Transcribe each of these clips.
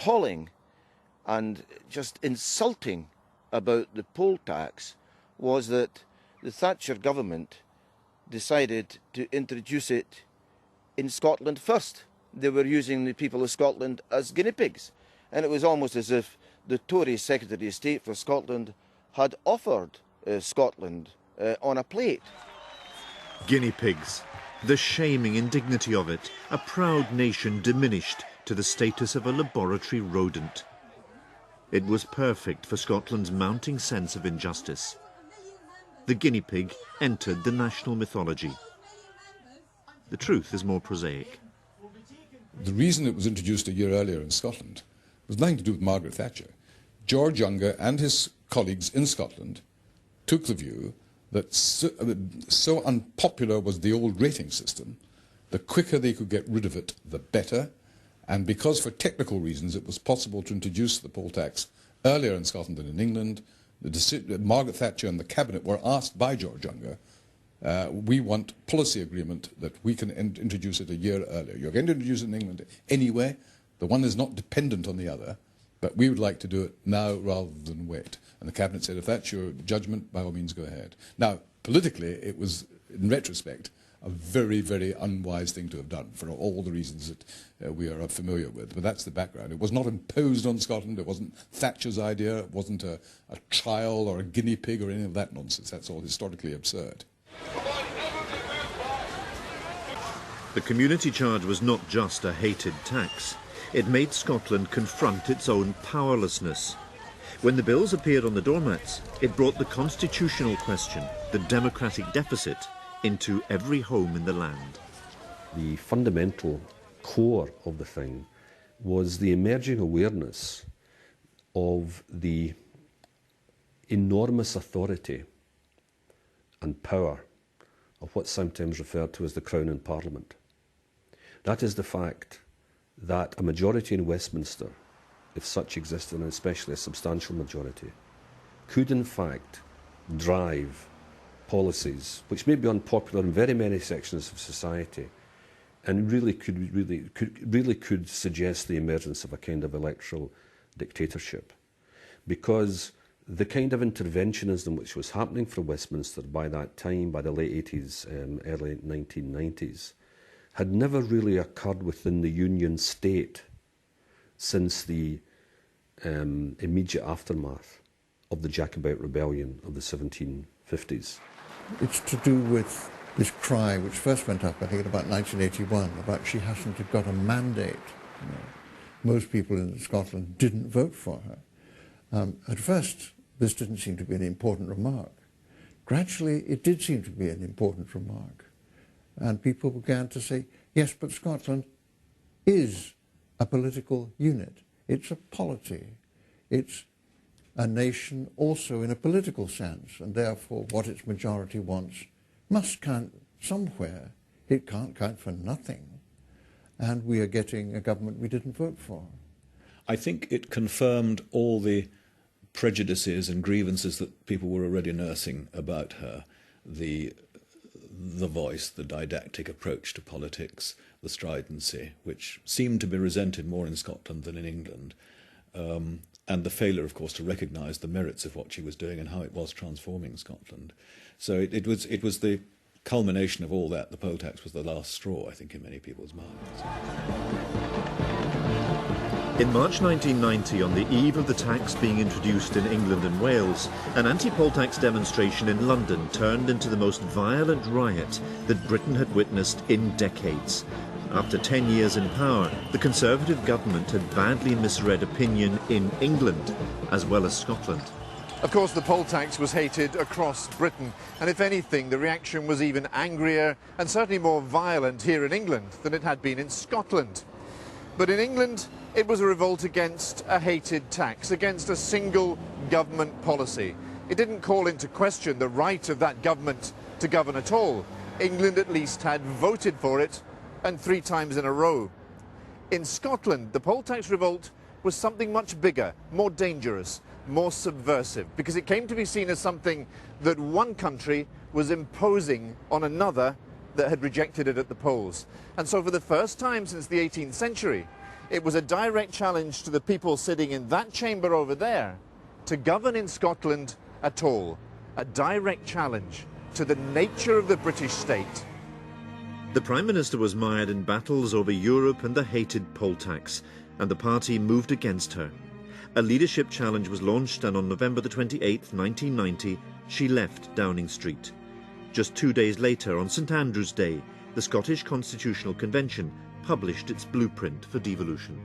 appalling and just insulting about the poll tax was that the Thatcher government decided to introduce it in Scotland first. They were using the people of Scotland as guinea pigs. And it was almost as if the Tory Secretary of State for Scotland had offered Scotland on a plate. Guinea pigs, the shaming indignity of it, a proud nation diminished to the status of a laboratory rodent. It was perfect for Scotland's mounting sense of injustice. The guinea pig entered the national mythology. The truth is more prosaic. The reason it was introduced a year earlier in Scotland was nothing to do with Margaret Thatcher. George Younger and his colleagues in Scotland took the view that so unpopular was the old rating system, the quicker they could get rid of it, the better. And because for technical reasons it was possible to introduce the poll tax earlier in Scotland than in England, Margaret Thatcher and the Cabinet were asked by George Younger, we want policy agreement that we can introduce it a year earlier. You're going to introduce it in England anyway. The one is not dependent on the other, but we would like to do it now rather than wait. And the Cabinet said, if that's your judgment, by all means go ahead. Now, politically, it was, in retrospect, a very, very unwise thing to have done for all the reasons that we are familiar with. But that's the background. It was not imposed on Scotland. It wasn't Thatcher's idea. It wasn't a trial or a guinea pig or any of that nonsense. That's all historically absurd. The community charge was not just a hated tax. It made Scotland confront its own powerlessness. When the bills appeared on the doormats, it brought the constitutional question, the democratic deficit, into every home in the land. The fundamental core of the thing was the emerging awareness of the enormous authority and power of what's sometimes referred to as the Crown and Parliament. That is the fact that a majority in Westminster, if such existed, and especially a substantial majority, could in fact drive policies which may be unpopular in very many sections of society, and really could suggest the emergence of a kind of electoral dictatorship, because the kind of interventionism which was happening for Westminster by that time, by the late 80s, early 1990s, had never really occurred within the Union state since the immediate aftermath of the Jacobite rebellion of the 1750s. It's to do with this cry which first went up, I think, in about 1981, about she hasn't got a mandate. You know, most people in Scotland didn't vote for her. At first, this didn't seem to be an important remark. Gradually, it did seem to be an important remark. And people began to say, yes, but Scotland is a political unit. It's a polity. It's a nation also in a political sense, and therefore what its majority wants must count somewhere. It can't count for nothing. And we are getting a government we didn't vote for. I think it confirmed all the prejudices and grievances that people were already nursing about her. The voice, the didactic approach to politics, the stridency, which seemed to be resented more in Scotland than in England, and the failure, of course, to recognise the merits of what she was doing and how it was transforming Scotland. So it was the culmination of all that. The poll tax was the last straw, I think, in many people's minds. In March 1990, on the eve of the tax being introduced in England and Wales, an anti-poll tax demonstration in London turned into the most violent riot that Britain had witnessed in decades. After 10 years in power, the Conservative government had badly misread opinion in England as well as Scotland. Of course, the poll tax was hated across Britain, and if anything, the reaction was even angrier and certainly more violent here in England than it had been in Scotland. But in England, it was a revolt against a hated tax, against a single government policy. It didn't call into question the right of that government to govern at all. England at least had voted for it, and 3 times in a row. In Scotland, the poll tax revolt was something much bigger, more dangerous, more subversive, because it came to be seen as something that one country was imposing on another that had rejected it at the polls. And so for the first time since the 18th century, It was a direct challenge to the people sitting in that chamber over there to govern in Scotland at all. A direct challenge to the nature of the British state. The Prime Minister was mired in battles over Europe and the hated poll tax, and the party moved against her. A leadership challenge was launched, and on November the 28th, 1990, she left Downing Street. Just 2 days later, on St Andrew's Day, the Scottish Constitutional Convention published its blueprint for devolution.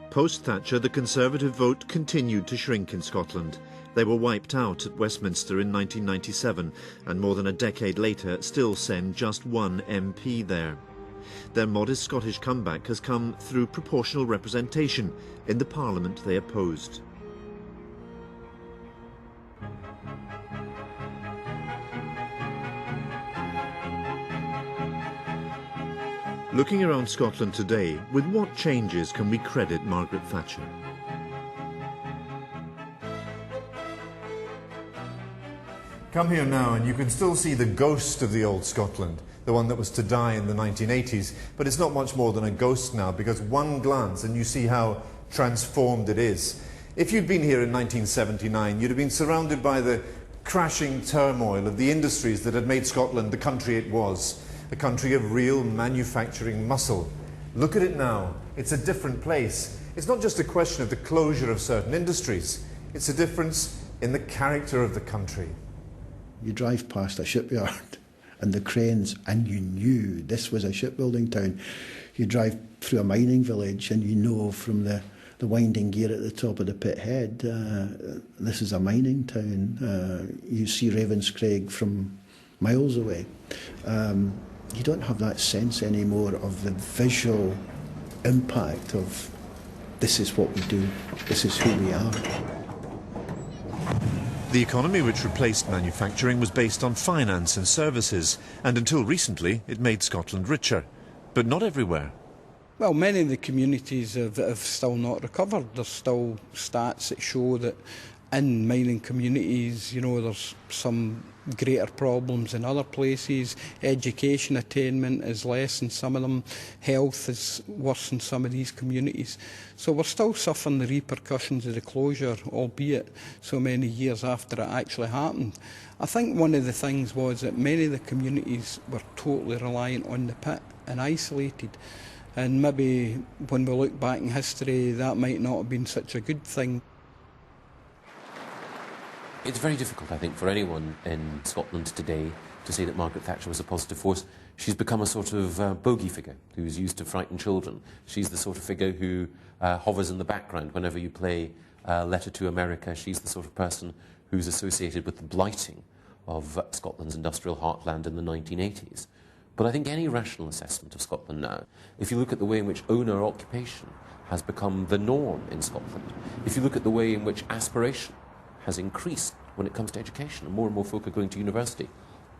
Post-Thatcher, the Conservative vote continued to shrink in Scotland. They were wiped out at Westminster in 1997, and more than a decade later still send just one MP there. Their modest Scottish comeback has come through proportional representation in the Parliament they opposed. Looking around Scotland today, with what changes can we credit Margaret Thatcher? Come here now and you can still see the ghost of the old Scotland, the one that was to die in the 1980s, but it's not much more than a ghost now, because one glance and you see how transformed it is. If you'd been here in 1979, you'd have been surrounded by the crashing turmoil of the industries that had made Scotland the country it was, a country of real manufacturing muscle. Look at it now. It's a different place. It's not just a question of the closure of certain industries. It's a difference in the character of the country. You drive past a shipyard and the cranes, and you knew this was a shipbuilding town. You drive through a mining village and you know from the winding gear at the top of the pit head, this is a mining town. You see Ravenscraig from miles away. You don't have that sense anymore of the visual impact of this is what we do, this is who we are. The economy which replaced manufacturing was based on finance and services, and until recently it made Scotland richer. But not everywhere. Well, many of the communities have still not recovered. There's still stats that show that in mining communities, you know, there's some greater problems in other places. Education attainment is less in some of them. Health is worse in some of these communities. So we're still suffering the repercussions of the closure, albeit so many years after it actually happened. I think one of the things was that many of the communities were totally reliant on the pit and isolated. And maybe when we look back in history, that might not have been such a good thing. It's very difficult, I think, for anyone in Scotland today to say that Margaret Thatcher was a positive force. She's become a sort of bogey figure who's used to frighten children. She's the sort of figure who hovers in the background whenever you play Letter to America. She's the sort of person who's associated with the blighting of Scotland's industrial heartland in the 1980s. But I think any rational assessment of Scotland now, if you look at the way in which owner-occupation has become the norm in Scotland, if you look at the way in which aspiration has increased when it comes to education, and more folk are going to university.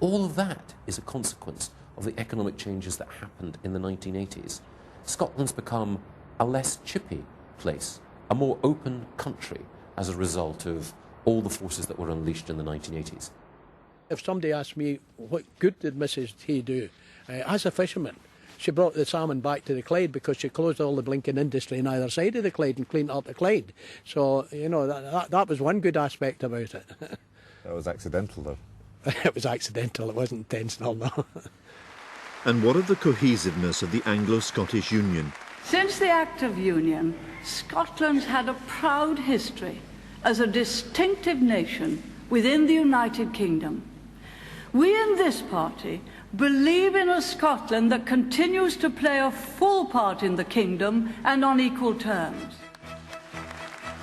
All of that is a consequence of the economic changes that happened in the 1980s. Scotland's become a less chippy place, a more open country as a result of all the forces that were unleashed in the 1980s. If somebody asked me, what good did Mrs. T do? As a fisherman, she brought the salmon back to the Clyde because she closed all the blinking industry on either side of the Clyde and cleaned up the Clyde. So, you know, that was one good aspect about it. That was accidental, though. It was accidental, it wasn't intentional, no. And what of the cohesiveness of the Anglo-Scottish Union? Since the Act of Union, Scotland's had a proud history as a distinctive nation within the United Kingdom. We in this party believe in a Scotland that continues to play a full part in the kingdom and on equal terms.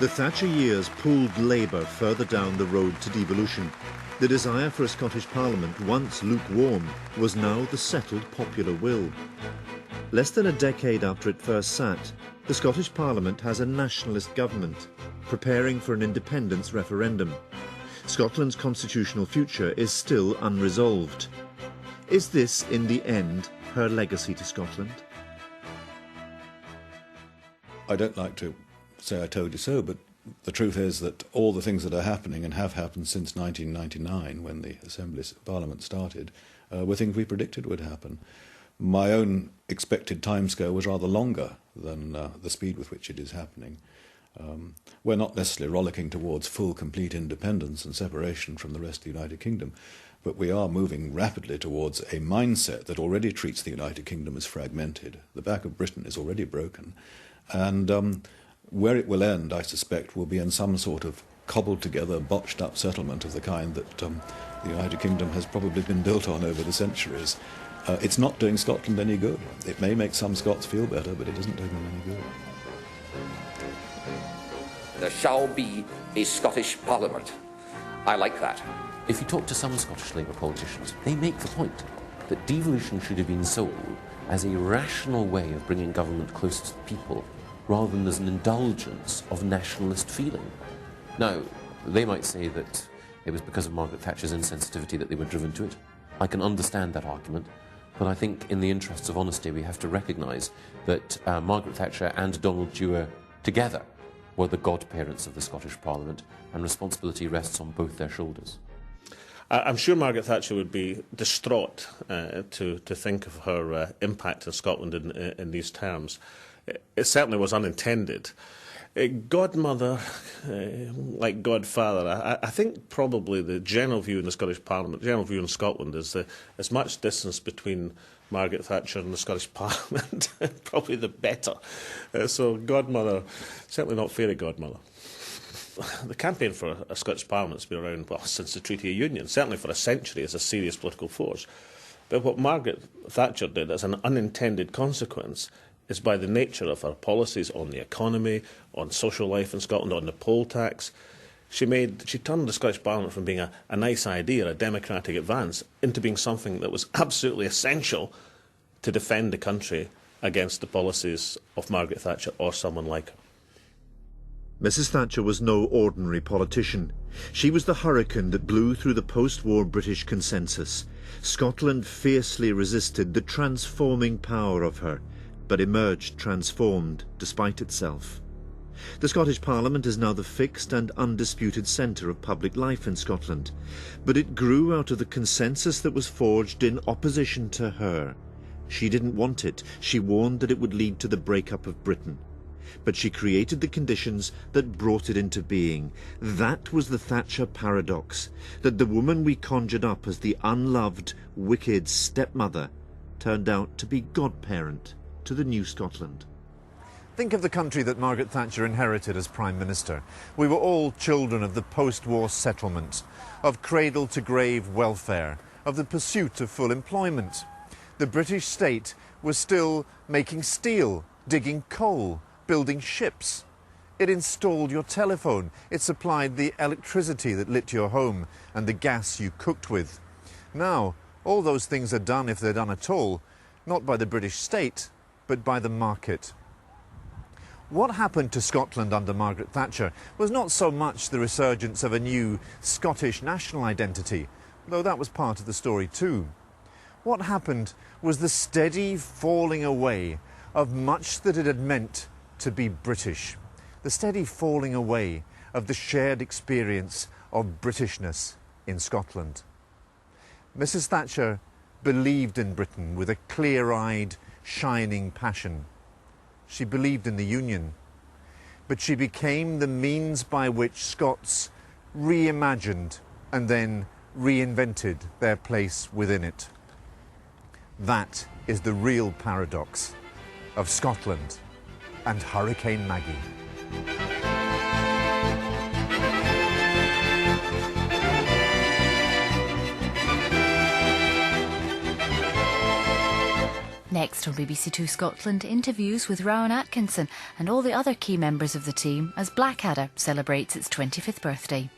The Thatcher years pulled Labour further down the road to devolution. The desire for a Scottish Parliament, once lukewarm, was now the settled popular will. Less than a decade after it first sat, the Scottish Parliament has a nationalist government, preparing for an independence referendum. Scotland's constitutional future is still unresolved. Is this, in the end, her legacy to Scotland? I don't like to say I told you so, but the truth is that all the things that are happening and have happened since 1999, when the Parliament started, were things we predicted would happen. my own expected timescale was rather longer than the speed with which it is happening. We're not necessarily rollicking towards full, complete independence and separation from the rest of the United Kingdom, but we are moving rapidly towards a mindset that already treats the United Kingdom as fragmented. The back of Britain is already broken, and where it will end, I suspect, will be in some sort of cobbled together, botched up settlement of the kind that the United Kingdom has probably been built on over the centuries. It's not doing Scotland any good. It may make some Scots feel better, but it isn't doing them any good. There shall be a Scottish Parliament. I like that. If you talk to some Scottish Labour politicians, they make the point that devolution should have been sold as a rational way of bringing government closer to the people, rather than as an indulgence of nationalist feeling. Now, they might say that it was because of Margaret Thatcher's insensitivity that they were driven to it. I can understand that argument, but I think in the interests of honesty we have to recognise that Margaret Thatcher and Donald Dewar together were the godparents of the Scottish Parliament, and responsibility rests on both their shoulders. I'm sure Margaret Thatcher would be distraught to think of her impact in Scotland in these terms. It certainly was unintended. Godmother, like godfather, I think probably the general view in the Scottish Parliament, general view in Scotland, is as much distance between Margaret Thatcher and the Scottish Parliament, probably the better. So godmother, certainly not fairy godmother. The campaign for a Scottish Parliament has been around since the Treaty of Union, certainly for a century as a serious political force. But what Margaret Thatcher did as an unintended consequence is, by the nature of her policies on the economy, on social life in Scotland, on the poll tax, she turned the Scottish Parliament from being a nice idea, a democratic advance, into being something that was absolutely essential to defend the country against the policies of Margaret Thatcher or someone like her. Mrs. Thatcher was no ordinary politician. She was the hurricane that blew through the post-war British consensus. Scotland fiercely resisted the transforming power of her, but emerged transformed despite itself. The Scottish Parliament is now the fixed and undisputed centre of public life in Scotland, but it grew out of the consensus that was forged in opposition to her. She didn't want it. She warned that it would lead to the breakup of Britain. But she created the conditions that brought it into being. That was the Thatcher paradox, that the woman we conjured up as the unloved, wicked stepmother turned out to be godparent to the new Scotland. Think of the country that Margaret Thatcher inherited as Prime Minister. We were all children of the post-war settlement, of cradle-to-grave welfare, of the pursuit of full employment. The British state was still making steel, digging coal, building ships. It installed your telephone. It supplied the electricity that lit your home and the gas you cooked with. Now, all those things are done, if they're done at all, not by the British state, but by the market. What happened to Scotland under Margaret Thatcher was not so much the resurgence of a new Scottish national identity, though that was part of the story too. What happened was the steady falling away of much that it had meant to be British, the steady falling away of the shared experience of Britishness in Scotland. Mrs. Thatcher believed in Britain with a clear-eyed, shining passion. She believed in the Union, but she became the means by which Scots reimagined and then reinvented their place within it. That is the real paradox of Scotland and Hurricane Maggie. Next on BBC Two Scotland, interviews with Rowan Atkinson and all the other key members of the team as Blackadder celebrates its 25th birthday.